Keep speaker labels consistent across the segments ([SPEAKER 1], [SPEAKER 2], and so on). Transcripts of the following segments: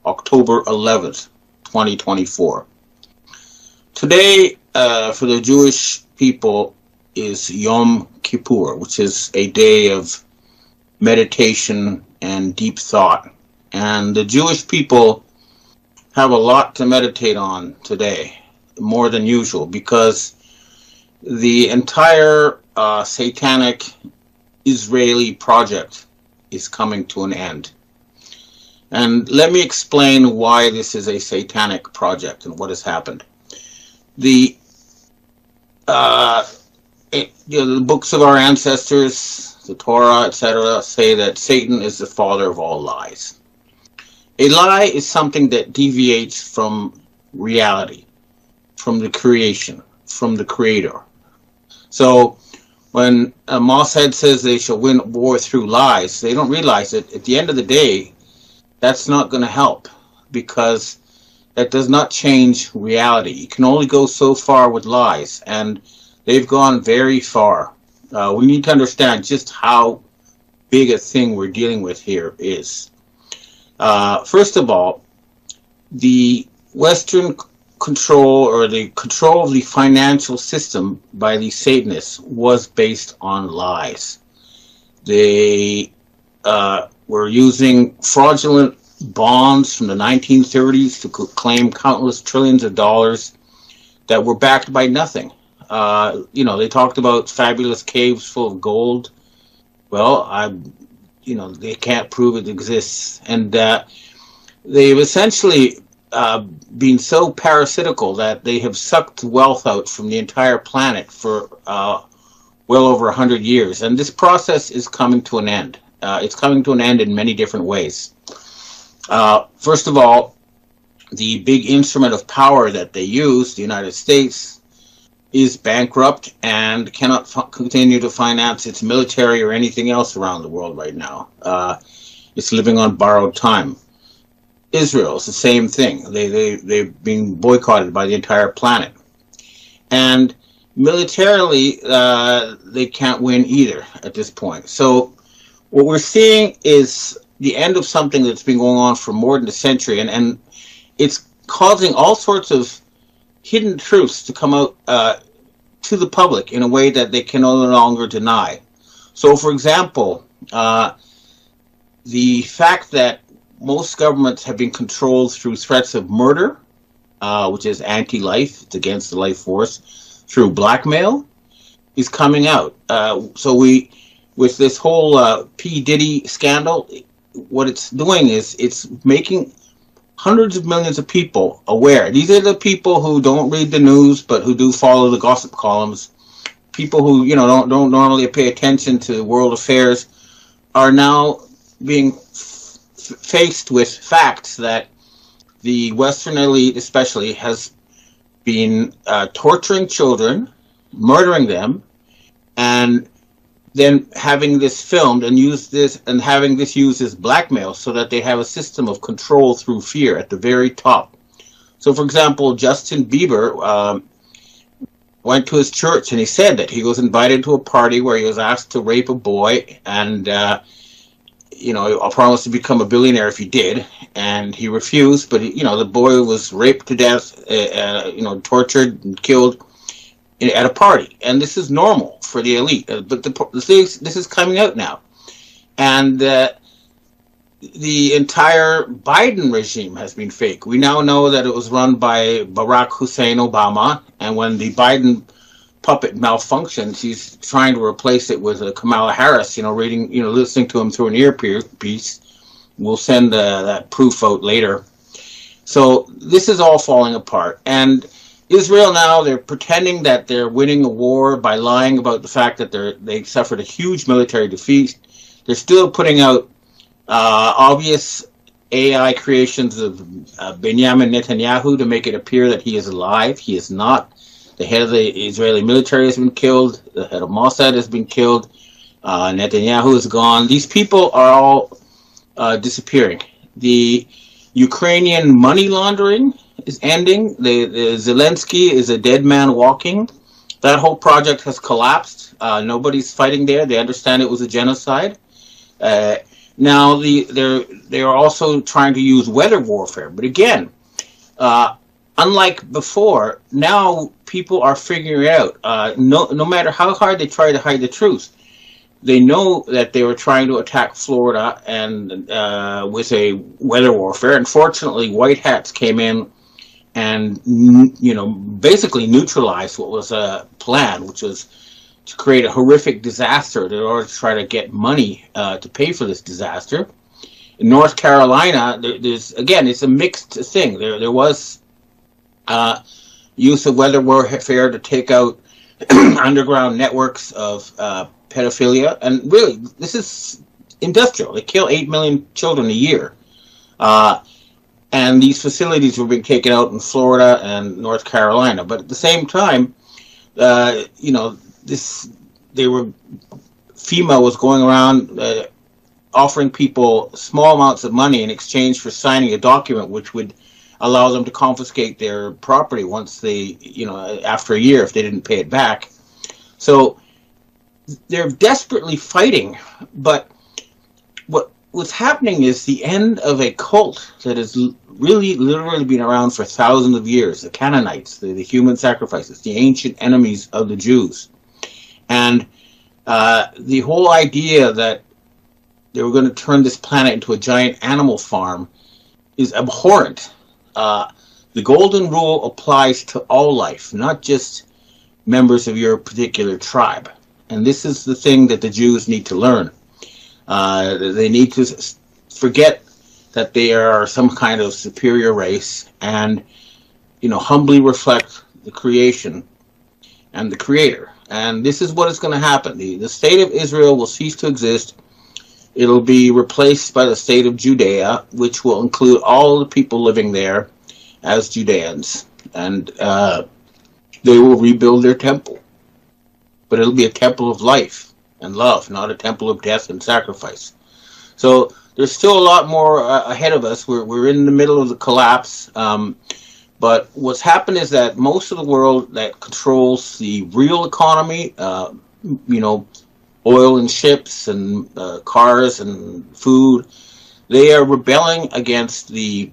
[SPEAKER 1] October 11th, 2024. Today, for the Jewish people, is Yom Kippur, which is a day of meditation and deep thought. And the Jewish people have a lot to meditate on today, more than usual, because the entire satanic Israeli project is coming to an end. And let me explain why this is a satanic project and what has happened. The books of our ancestors, the Torah, etc., say that Satan is the father of all lies. A lie is something that deviates from reality, from the creation, from the creator. So when Mossad says they shall win war through lies, they don't realize that at the end of the day, that's not going to help, because that does not change reality. You can only go so far with lies, and they've gone very far. We need to understand just how big a thing we're dealing with here is. First of all, the Western control, or the control of the financial system by the Satanists, was based on lies. They were using fraudulent bonds from the 1930s to claim countless trillions of dollars that were backed by nothing. They talked about fabulous caves full of gold. Well, they can't prove it exists. And they've essentially been so parasitical that they have sucked wealth out from the entire planet for well over 100 years. And this process is coming to an end. It's coming to an end in many different ways. First of all, the big instrument of power that they use, the United States, is bankrupt and cannot continue to finance its military or anything else around the world right now. It's living on borrowed time. Israel is the same thing. They've been boycotted by the entire planet. And militarily, they can't win either at this point. So what we're seeing is the end of something that's been going on for more than a century, and it's causing all sorts of hidden truths to come out to the public in a way that they can no longer deny. So, for example, the fact that most governments have been controlled through threats of murder, which is anti-life, it's against the life force, through blackmail, is coming out. With this whole P. Diddy scandal, what it's doing is it's making hundreds of millions of people aware. These are the people who don't read the news, but who do follow the gossip columns. People who don't normally pay attention to world affairs are now being faced with facts that the Western elite, especially, has been torturing children, murdering them, and then having this filmed and having this used as blackmail, so that they have a system of control through fear at the very top. So, for example, Justin Bieber went to his church, and he said that he was invited to a party where he was asked to rape a boy, and I promised to become a billionaire if he did, and he refused. But the boy was raped to death, tortured and killed at a party, and this is normal for the elite. But this is coming out now, and the entire Biden regime has been fake. We now know that it was run by Barack Hussein Obama, and when the Biden puppet malfunctions, he's trying to replace it with Kamala Harris. Listening to him through an earpiece. We'll send that proof out later. So this is all falling apart, and Israel now, they're pretending that they're winning a war by lying about the fact that they suffered a huge military defeat. They're still putting out obvious AI creations of Benjamin Netanyahu to make it appear that he is alive. He is not. The head of the Israeli military has been killed. The head of Mossad has been killed. Netanyahu is gone. These people are all disappearing. The Ukrainian money laundering is ending. The Zelensky is a dead man walking. That whole project has collapsed. Nobody's fighting there. They understand it was a genocide. Now they're also trying to use weather warfare, but again, uh, unlike before, now people are figuring out. No matter how hard they try to hide the truth, they know that they were trying to attack Florida and with a weather warfare. Unfortunately, white hats came in and basically neutralized what was a plan, which was to create a horrific disaster in order to try to get money to pay for this disaster. In North Carolina, there's again, it's a mixed thing. There was use of weather warfare to take out underground networks of pedophilia, and really, this is industrial. They kill 8 million children a year, and these facilities were being taken out in Florida and North Carolina. But at the same time, this they were FEMA was going around offering people small amounts of money in exchange for signing a document which would allow them to confiscate their property once they, after a year if they didn't pay it back. So they're desperately fighting, but what's happening is the end of a cult that has really literally been around for thousands of years, the Canaanites, the human sacrifices, the ancient enemies of the Jews. And the whole idea that they were going to turn this planet into a giant animal farm is abhorrent. The golden rule applies to all life, not just members of your particular tribe. And this is the thing that the Jews need to learn. They need to forget that they are some kind of superior race and, humbly reflect the creation and the Creator. And this is what is going to happen. The state of Israel will cease to exist. It'll be replaced by the state of Judea, which will include all the people living there as Judeans. And they will rebuild their temple. But it'll be a temple of life and love, not a temple of death and sacrifice. So there's still a lot more ahead of us. We're in the middle of the collapse. But what's happened is that most of the world that controls the real economy, oil and ships and cars and food, they are rebelling against the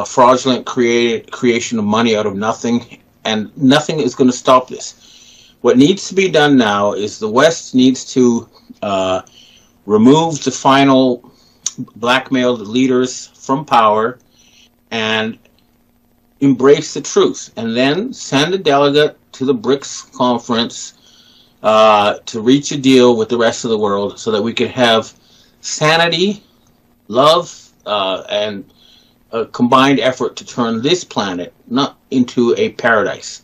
[SPEAKER 1] fraudulent creation of money out of nothing, and nothing is going to stop this. What needs to be done now is the West needs to remove the final blackmailed leaders from power and embrace the truth, and then send a delegate to the BRICS conference to reach a deal with the rest of the world so that we can have sanity, love, and a combined effort to turn this planet not into a paradise,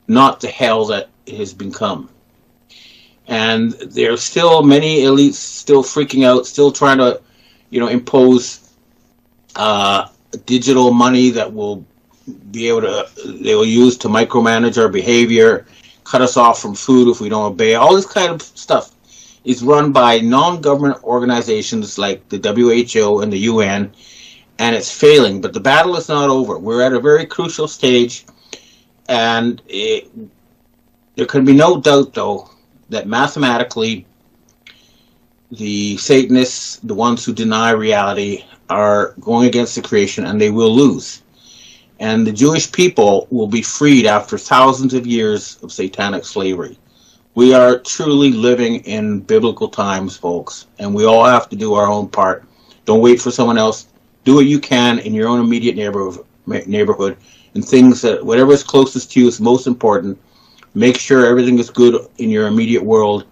[SPEAKER 1] not the hell that it has become. And there are still many elites still freaking out, still trying to, impose digital money that will they will use to micromanage our behavior, cut us off from food if we don't obey. All this kind of stuff is run by non-government organizations like the WHO and the UN, and it's failing. But the battle is not over. We're at a very crucial stage, and there can be no doubt, though, that mathematically the Satanists, the ones who deny reality, are going against the creation, and they will lose. And the Jewish people will be freed after thousands of years of satanic slavery. We are truly living in biblical times, folks, and we all have to do our own part. Don't wait for someone else. Do what you can in your own immediate neighborhood, and things that whatever is closest to you is most important. Make sure everything is good in your immediate world,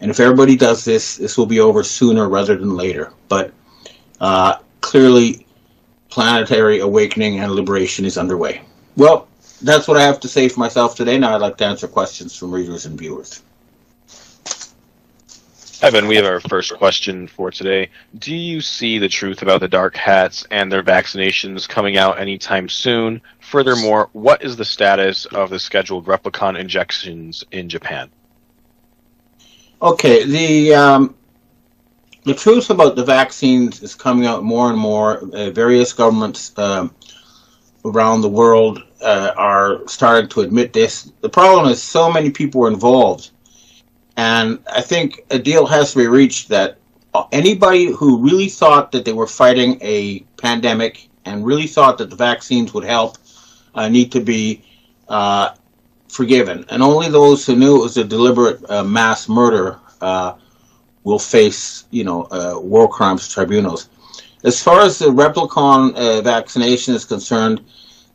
[SPEAKER 1] and if everybody does this, this will be over sooner rather than later. But clearly, planetary awakening and liberation is underway. Well, that's what I have to say for myself today. Now I'd like to answer questions from readers and viewers.
[SPEAKER 2] Evan, we have our first question for today. Do you see the truth about the dark hats and their vaccinations coming out anytime soon? Furthermore, what is the status of the scheduled replicon injections in Japan?
[SPEAKER 1] Okay, the truth about the vaccines is coming out more and more. Various governments around the world are starting to admit this. The problem is so many people are involved. And I think a deal has to be reached that anybody who really thought that they were fighting a pandemic and really thought that the vaccines would help need to be forgiven. And only those who knew it was a deliberate mass murder will face, war crimes tribunals. As far as the Replicon vaccination is concerned,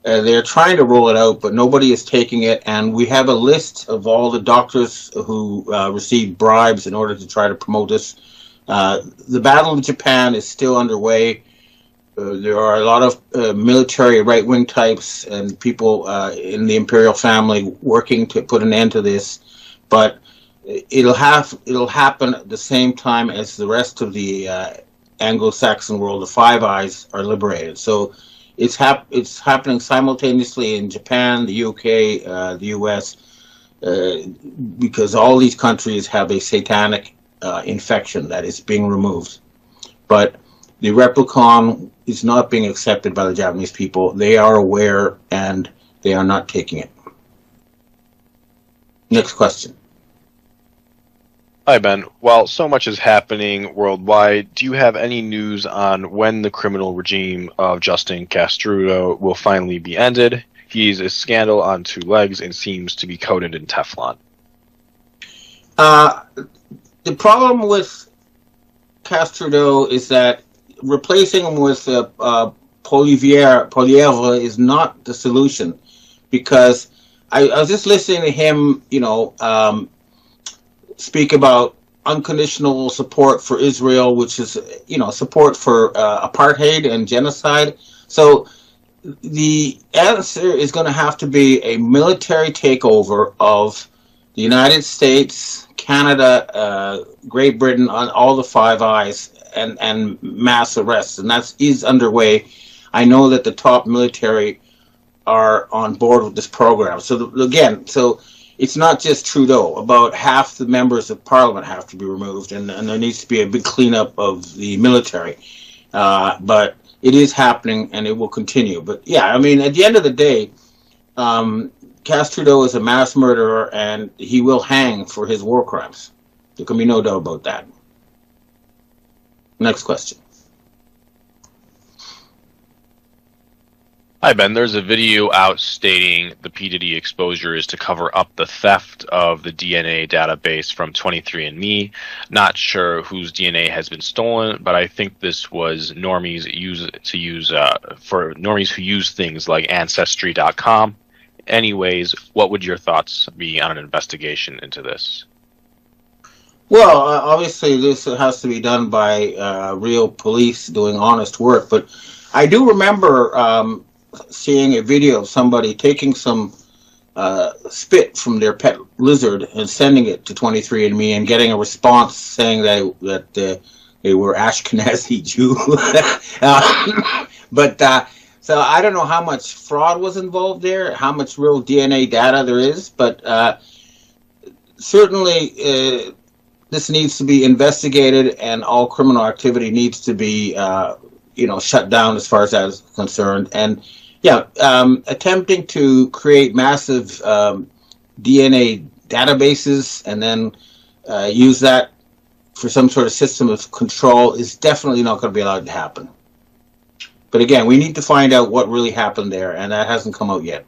[SPEAKER 1] they're trying to roll it out, but nobody is taking it. And we have a list of all the doctors who received bribes in order to try to promote this. The battle in Japan is still underway. There are a lot of military right-wing types and people in the imperial family working to put an end to this, but it'll happen at the same time as the rest of the Anglo-Saxon world. The Five Eyes are liberated, so it's happening simultaneously in Japan, the UK, the US, because all these countries have a satanic infection that is being removed, but the Replicon is not being accepted by the Japanese people. They are aware and they are not taking it. Next question.
[SPEAKER 2] Hi, Ben. While so much is happening worldwide, do you have any news on when the criminal regime of Justin Trudeau will finally be ended? He's a scandal on two legs and seems to be coated in Teflon.
[SPEAKER 1] The problem with Trudeau is that replacing him with Poilievre is not the solution, because I was just listening to him, speak about unconditional support for Israel, which is, support for apartheid and genocide. So the answer is going to have to be a military takeover of the United States, Canada, Great Britain, on all the Five Eyes, and mass arrests, and that is underway. I know that the top military are on board with this program. So so it's not just Trudeau. About half the members of Parliament have to be removed, and there needs to be a big cleanup of the military. But it is happening, and it will continue. But yeah, I mean, at the end of the day, Trudeau is a mass murderer, and he will hang for his war crimes. There can be no doubt about that. Next question.
[SPEAKER 2] Hi, Ben. There's a video out stating the P. Diddy exposure is to cover up the theft of the DNA database from 23andMe. Not sure whose DNA has been stolen, but I think this was normies for normies who use things like Ancestry.com. Anyways, what would your thoughts be on an investigation into this?
[SPEAKER 1] Well, obviously this has to be done by real police doing honest work, but I do remember seeing a video of somebody taking some spit from their pet lizard and sending it to 23andMe and getting a response saying that they were Ashkenazi Jew. So I don't know how much fraud was involved there, how much real DNA data there is, but certainly this needs to be investigated, and all criminal activity needs to be, shut down as far as that is concerned. And yeah, attempting to create massive DNA databases and then use that for some sort of system of control is definitely not going to be allowed to happen. But again, we need to find out what really happened there, and that hasn't come out yet.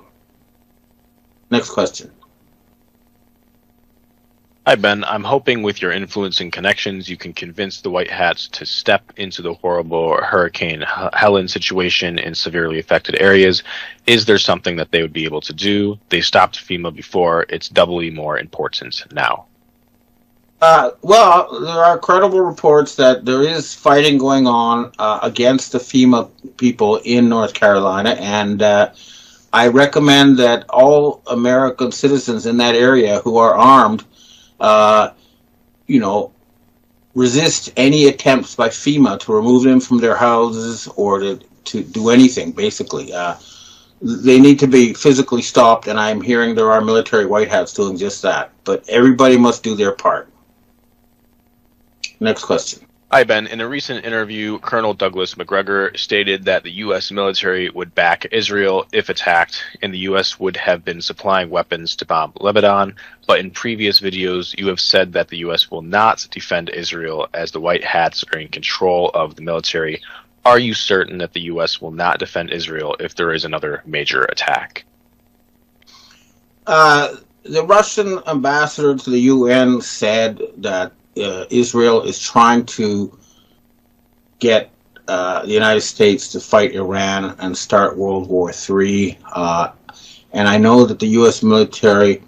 [SPEAKER 1] Next question.
[SPEAKER 2] Hi, Ben. I'm hoping with your influence and connections, you can convince the White Hats to step into the horrible Hurricane Helen situation in severely affected areas. Is there something that they would be able to do? They stopped FEMA before. It's doubly more important now.
[SPEAKER 1] Well, there are credible reports that there is fighting going on against the FEMA people in North Carolina, and I recommend that all American citizens in that area who are armed resist any attempts by FEMA to remove them from their houses or to do anything, basically. They need to be physically stopped, and I'm hearing there are military White Hats doing just that. But everybody must do their part. Next question.
[SPEAKER 2] Hi, Ben. In a recent interview, Colonel Douglas McGregor stated that the U.S. military would back Israel if attacked, and the U.S. would have been supplying weapons to bomb Lebanon. But in previous videos, you have said that the U.S. will not defend Israel as the White Hats are in control of the military. Are you certain that the U.S. will not defend Israel if there is another major attack?
[SPEAKER 1] The Russian ambassador to the UN said that Israel is trying to get the United States to fight Iran and start World War III. And I know that the U.S. military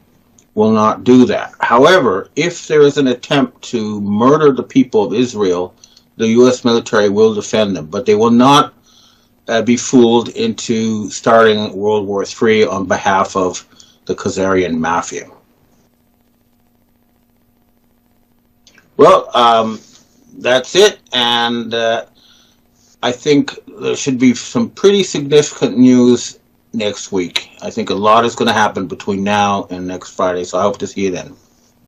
[SPEAKER 1] will not do that. However, if there is an attempt to murder the people of Israel, the U.S. military will defend them. But they will not be fooled into starting World War III on behalf of the Khazarian mafia. Well, that's it, and I think there should be some pretty significant news next week. I think a lot is going to happen between now and next Friday, so I hope to see you then.